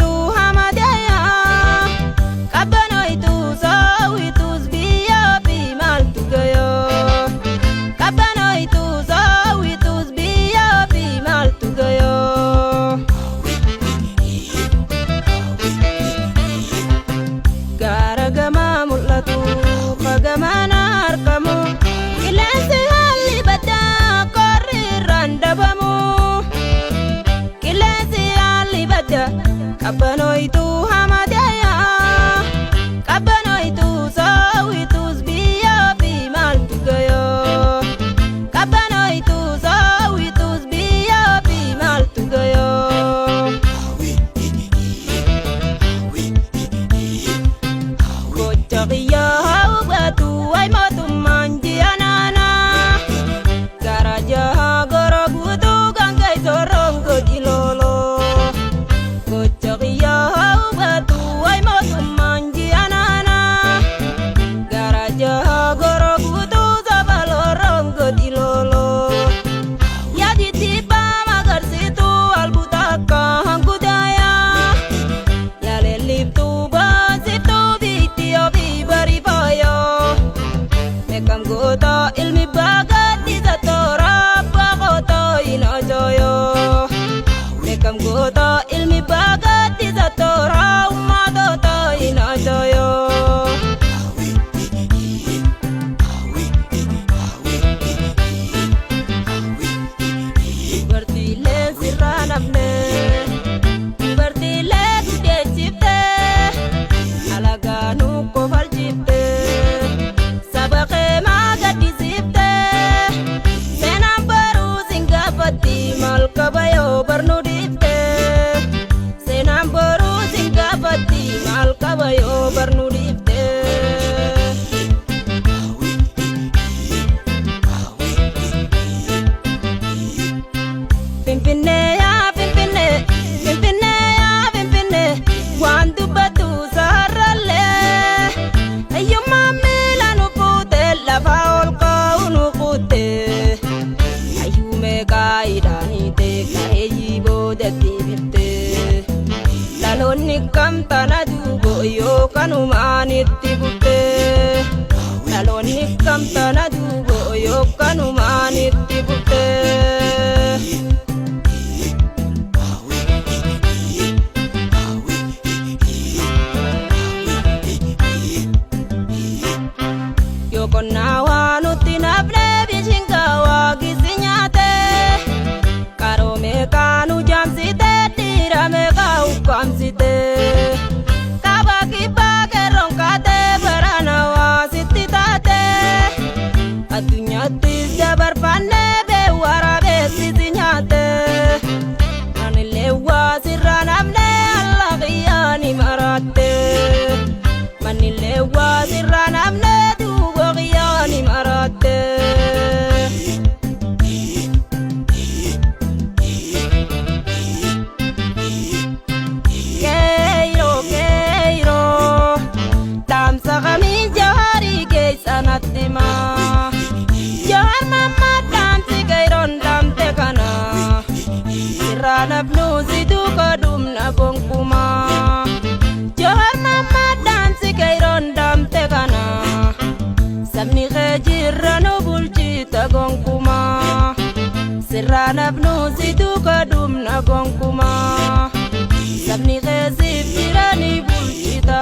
Qabbanoytu hamadaya Qabbanoytu sawwitus biyya fi maaltu gayo Qabbanoytu sawwitus biyya fi maaltu gayo Gaara gamaa mul'atu qagamana argamu Qilleensi haalli baddaa qorri irraan dhabamu Qilleensi haalli baddaa Qabbanoytu hamadaya Qabbanoytu sawwitus biyya fi maaltu gayo Qabbanoytu sawwitus biyya fi maaltu gayo Gocha qiyyaa hubatu way mootummaan ji'anaana Gara jaha goro guutuu kan keeysorroon goji loolo Gocha qiyyaa hubatu way mootummaan ji'anaana Gara jaha goro guutuu sabalorroon goji loolo Yaaditti baamagarsiitu albuuta akka hankudaya Yaalelliftuu baasiftuu biitti ofii barifayo Meeqam goota ilmi baagaddisa toora abbaa qootoo hin ojoyo Meeqam goota ilmi baagaddisa toora ummatootoo hin ojoyo Dubartiilee sirraa nafne Dubartiilee gudeechifte Alagaanuu kofalchifte Saba keemaa gaddisifte Seenaan baruu sin gaafatti maal qabayoo barnuu dhiifte Seenaan baruu sin gaafatti maal qabayoo barnuu dhiifte Finfinnee yaa Finfinnee Finfinnee yaa Finfinnee waan dubbatu sararallee Hiyyummaan miila nu fuute lafa ol kaa'u nu fuute Hayyuu meeqaa hidhaaniite kareeyyii boodatti bifte Dhaloonni kamtana duubo yookanumaan itti butte Dhaloonni kamtana duubo yookanumaan itti butte Qonnaa waan nutti nafnee bishingaa waaqisi nyaate Qaroo meeqaa nu jaamsite dhiira meeqaa ukkaamsite Kaaba kibbaa qeerroon kaate barana waasitti taate Addunyaattis dabarfannee beewwara beeksisi nyaate Anillee waasirraa nafnee alla qiyyaani maraatte Manillee waasirraa nafnee ni marate Keiro Tamsa kami jahari keisanatima Jahar mama tamsi kairon tamte kana Siranap nusidu kadumna bongkuma Jahar mama tamsi kairon tamte kana Sabni khejirra no bulchita gonkuma Sirranaf nusidu kadumna gonkuma Sabni khezif jirani bulchita